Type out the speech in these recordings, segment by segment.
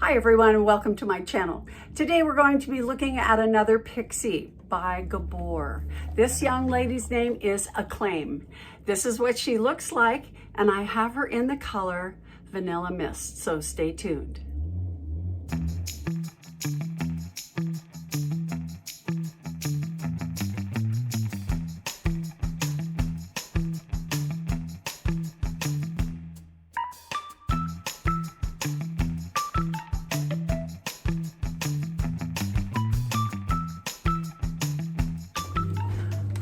Hi everyone and welcome to my channel. Today we're going to be looking at another pixie by GABOR. This young lady's name is ACCLAIM. This is what she looks like and I have her in the color Vanilla Mist, so stay tuned.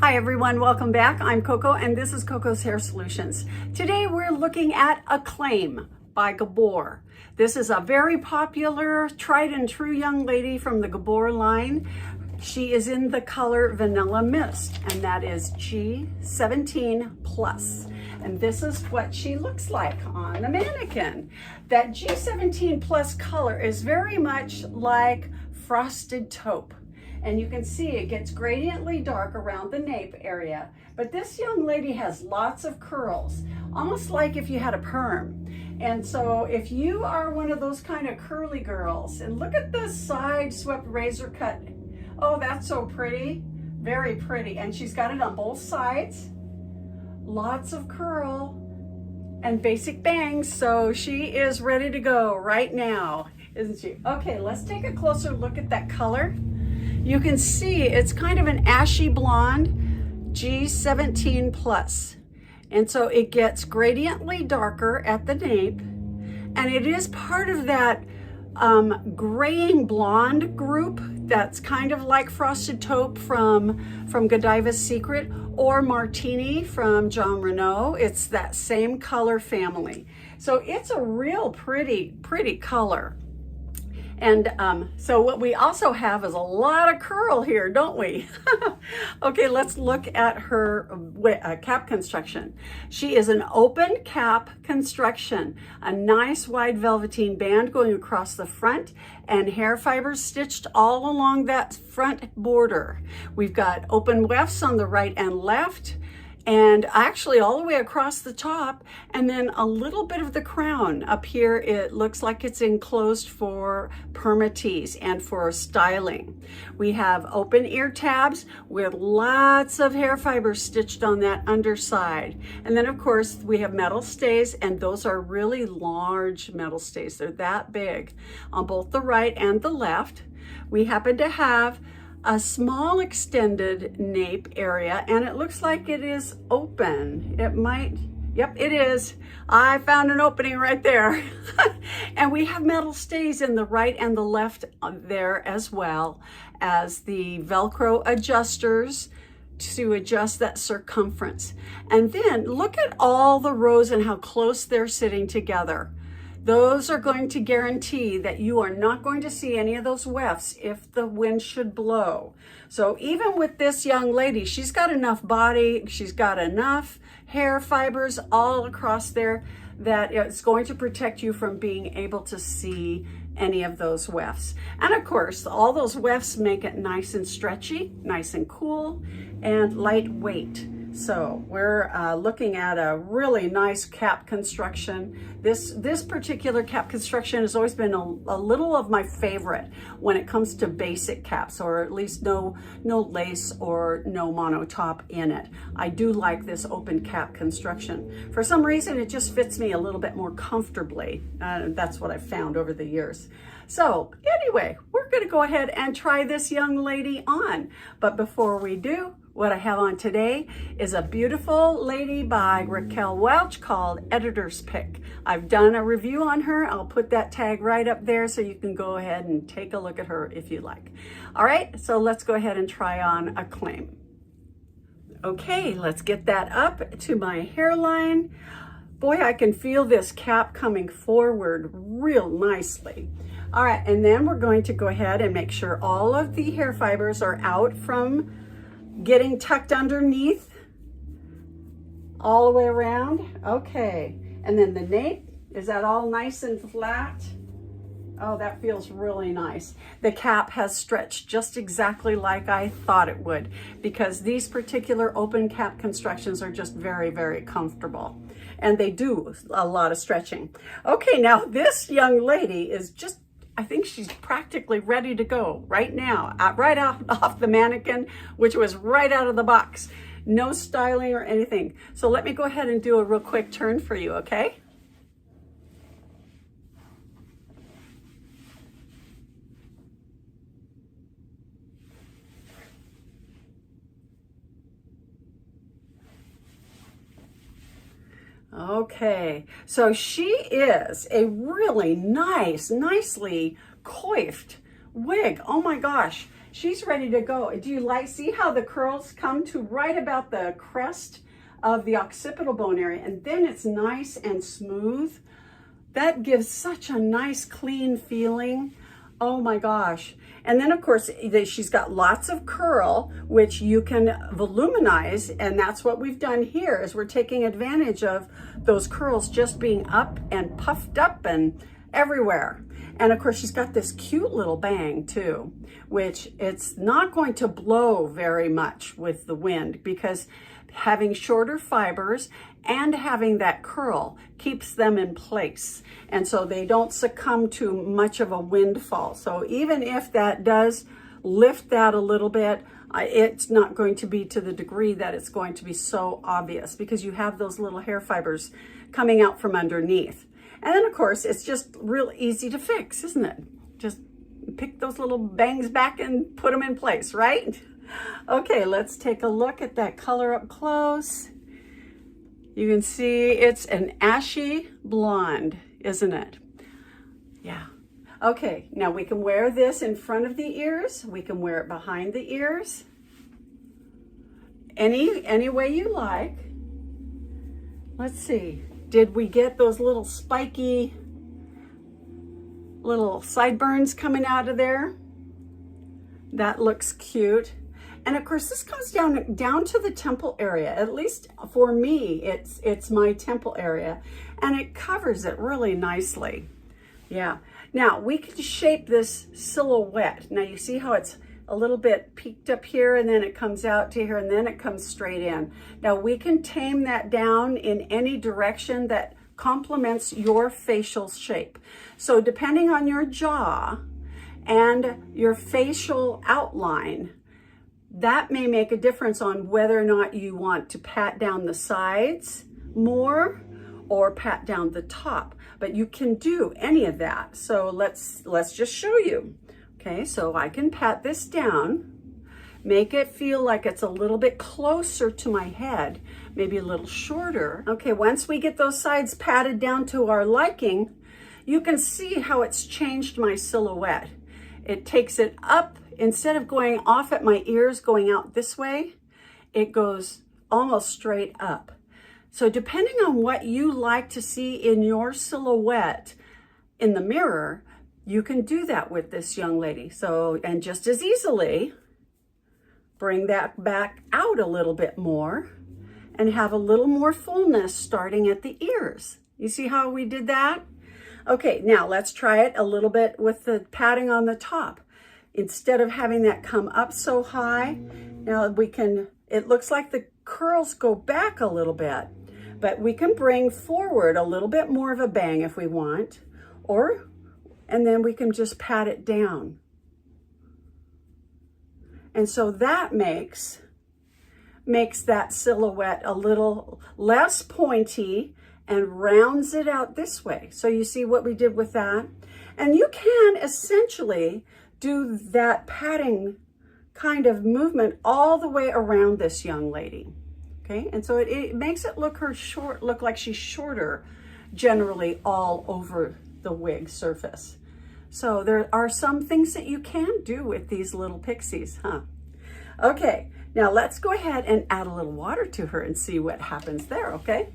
Hi everyone, welcome back. I'm Coco and this is Coco's Hair Solutions. Today we're looking at ACCLAIM by GABOR. This is a very popular, tried and true young lady from the GABOR line. She is in the color Vanilla Mist and that is G17 plus. And this is what she looks like on the mannequin. That G17 plus color is very much like frosted taupe. And you can see it gets gradiently dark around the nape area. But this young lady has lots of curls, almost like if you had a perm. And so if you are one of those kind of curly girls, and look at the side swept razor cut. Oh, that's so pretty, very pretty. And she's got it on both sides. Lots of curl and basic bangs. So she is ready to go right now, isn't she? Okay, let's take a closer look at that color. You can see it's kind of an ashy blonde, G17 plus. And so it gets gradiently darker at the nape. And it is part of that graying blonde group that's kind of like Frosted Taupe from Godiva's Secret or Martini from John Renault. It's that same color family. So it's a real pretty color. And so what we also have is a lot of curl here, don't we? Okay, let's look at her cap construction. She is an open cap construction, a nice wide velveteen band going across the front and hair fibers stitched all along that front border. We've got open wefts on the right and left, and actually all the way across the top, and then a little bit of the crown up here. It looks like it's enclosed for permatease and for styling. We have open ear tabs with lots of hair fibers stitched on that underside. And then of course we have metal stays, and those are really large metal stays. They're that big on both the right and the left. We happen to have a small extended nape area, and it looks like it is open. It might, yep, it is. I found an opening right there. And we have metal stays in the right and the left there, as well as the Velcro adjusters to adjust that circumference. And then look at all the rows and how close they're sitting together. Those are going to guarantee that you are not going to see any of those wefts if the wind should blow. So even with this young lady, she's got enough body, she's got enough hair fibers all across there that it's going to protect you from being able to see any of those wefts. And of course, all those wefts make it nice and stretchy, nice and cool, and lightweight. So we're looking at a really nice cap construction. This particular cap construction has always been a little of my favorite when it comes to basic caps, or at least no lace or no mono top in it. I do like this open cap construction. For some reason, it just fits me a little bit more comfortably. That's what I've found over the years. So anyway, we're gonna go ahead and try this young lady on. But before we do, what I have on today is a beautiful lady by Raquel Welch called Editor's Pick. I've done a review on her. I'll put that tag right up there so you can go ahead and take a look at her if you like. All right, so let's go ahead and try on ACCLAIM. Okay, let's get that up to my hairline. Boy, I can feel this cap coming forward real nicely. All right, and then we're going to go ahead and make sure all of the hair fibers are out from getting tucked underneath all the way around. Okay, and then the nape, is that all nice and flat? Oh, that feels really nice. The cap has stretched just exactly like I thought it would, because these particular open cap constructions are just very comfortable, and they do a lot of stretching. Okay, now this young lady is just I think she's practically ready to go right now, right off the mannequin, which was right out of the box. No styling or anything. So let me go ahead and do a real quick turn for you, okay? Okay, so she is a really nicely coiffed wig. Oh my gosh, she's ready to go. Do you see how the curls come to right about the crest of the occipital bone area, and then it's nice and smooth? That gives such a nice clean feeling. Oh my gosh. And then of course, she's got lots of curl, which you can voluminize. And that's what we've done here, is we're taking advantage of those curls just being up and puffed up and everywhere. And of course, she's got this cute little bang too, which it's not going to blow very much with the wind, because having shorter fibers and having that curl keeps them in place. And so they don't succumb to much of a windfall. So even if that does lift that a little bit, it's not going to be to the degree that it's going to be so obvious, because you have those little hair fibers coming out from underneath. And then of course, it's just real easy to fix, isn't it? Just pick those little bangs back and put them in place, right? Okay, let's take a look at that color up close. You can see it's an ashy blonde, isn't it? Yeah. Okay, now we can wear this in front of the ears. We can wear it behind the ears. Any way you like. Let's see. Did we get those little spiky little sideburns coming out of there? That looks cute. And of course, this comes down to the temple area. At least for me, it's my temple area, and it covers it really nicely. Yeah. Now we can shape this silhouette. Now you see how it's a little bit peaked up here, and then it comes out to here, and then it comes straight in. Now we can tame that down in any direction that complements your facial shape. So depending on your jaw and your facial outline, that may make a difference on whether or not you want to pat down the sides more or pat down the top. But you can do any of that. So let's just show you. Okay, so I can pat this down, make it feel like it's a little bit closer to my head, maybe a little shorter. Okay, once we get those sides patted down to our liking, you can see how it's changed my silhouette. It takes it up. Instead of going off at my ears, going out this way, it goes almost straight up. So depending on what you like to see in your silhouette in the mirror, you can do that with this young lady. So, and just as easily, bring that back out a little bit more and have a little more fullness starting at the ears. You see how we did that? Okay, now let's try it a little bit with the padding on the top. Instead of having that come up so high, now we can, it looks like the curls go back a little bit, but we can bring forward a little bit more of a bang if we want, and then we can just pat it down. And so that makes that silhouette a little less pointy and rounds it out this way. So you see what we did with that? And you can essentially do that patting kind of movement all the way around this young lady. Okay, and so it makes it look like she's shorter generally all over the wig surface. So there are some things that you can do with these little pixies, huh? Okay, now let's go ahead and add a little water to her and see what happens there, okay?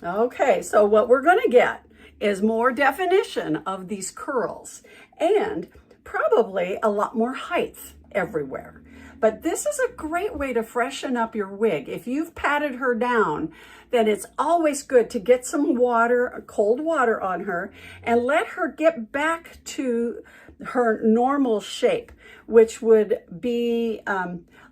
Okay, so what we're going to get is more definition of these curls and probably a lot more height everywhere. But this is a great way to freshen up your wig. If you've patted her down, then it's always good to get some water, cold water on her, and let her get back to her normal shape, which would be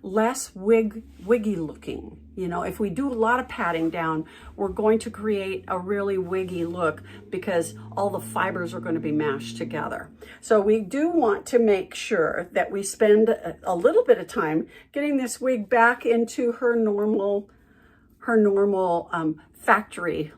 less wiggy looking. You know, if we do a lot of patting down, we're going to create a really wiggy look because all the fibers are going to be mashed together. So we do want to make sure that we spend a little bit of time getting this wig back into her normal factory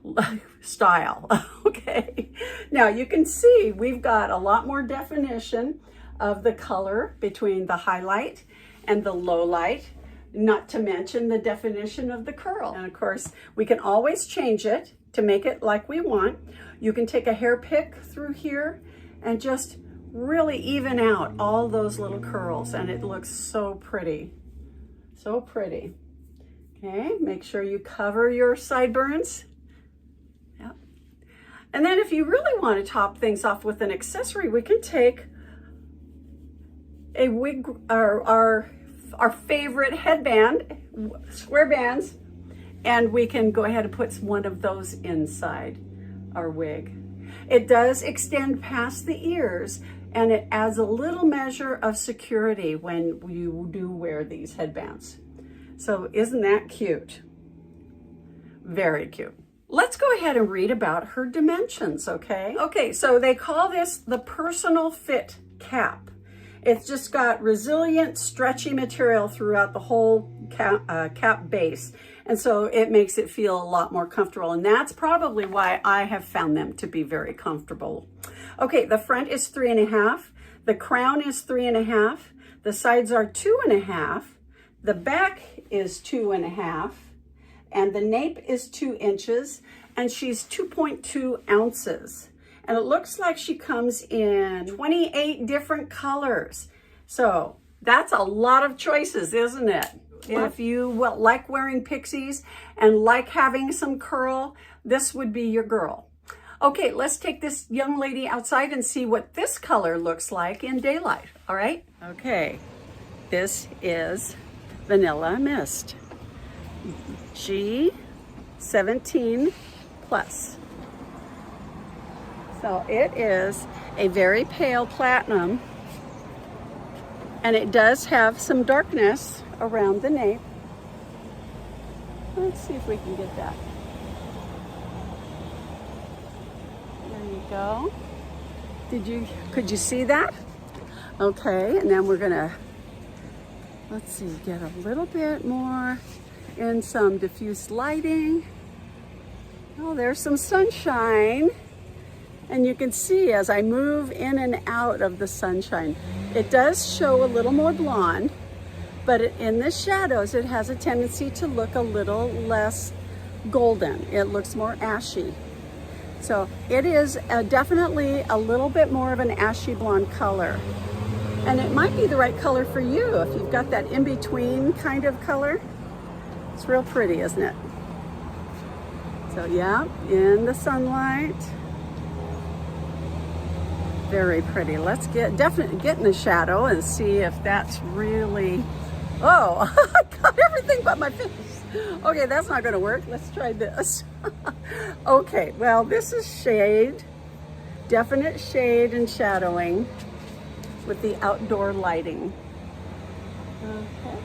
style. Okay. Now you can see we've got a lot more definition of the color between the highlight and the low light, not to mention the definition of the curl. And of course, we can always change it to make it like we want. You can take a hair pick through here and just really even out all those little curls, and it looks so pretty. So pretty. Okay, make sure you cover your sideburns. Yep. And then if you really want to top things off with an accessory, we can take a wig, our favorite headband, square bands, and we can go ahead and put one of those inside our wig. It does extend past the ears, and it adds a little measure of security when you do wear these headbands. So isn't that cute? Very cute. Let's go ahead and read about her dimensions, okay? Okay, so they call this the personal fit cap. It's just got resilient, stretchy material throughout the whole cap base. And so it makes it feel a lot more comfortable. And that's probably why I have found them to be very comfortable. Okay, the front is 3.5. The crown is 3.5. The sides are 2.5. The back is 2.5. And the nape is 2 inches. And she's 2.2 ounces. And it looks like she comes in 28 different colors. So that's a lot of choices, isn't it? If you like wearing pixies and like having some curl, this would be your girl. Okay, let's take this young lady outside and see what this color looks like in daylight, all right? Okay, this is Vanilla Mist. G17 plus. So it is a very pale platinum, and it does have some darkness around the nape. Let's see if we can get that. There you go. Could you see that? Okay, and then we're gonna, let's see, get a little bit more in some diffuse lighting. Oh, there's some sunshine. And you can see as I move in and out of the sunshine, it does show a little more blonde, but in the shadows, it has a tendency to look a little less golden. It looks more ashy. So it is definitely a little bit more of an ashy blonde color. And it might be the right color for you if you've got that in-between kind of color. It's real pretty, isn't it? So yeah, in the sunlight. Very pretty. Let's definitely get in the shadow and see if that's really, oh, I got everything but my face. Okay, that's not gonna work. Let's try this. Okay, well, this is shade, definite shade and shadowing with the outdoor lighting. Okay.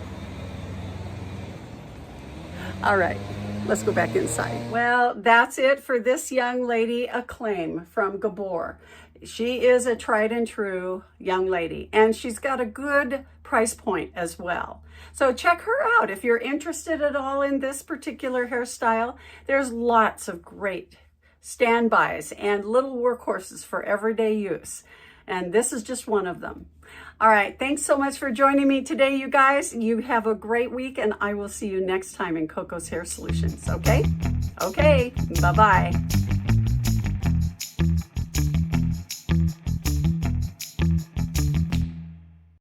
All right, let's go back inside. Well, that's it for this young lady, Acclaim from GABOR. She is a tried and true young lady, and she's got a good price point as well. So check her out if you're interested at all in this particular hairstyle. There's lots of great standbys and little workhorses for everyday use. And this is just one of them. All right, thanks so much for joining me today, you guys. You have a great week, and I will see you next time in Coco's Hair Solutions, okay? Okay, bye-bye.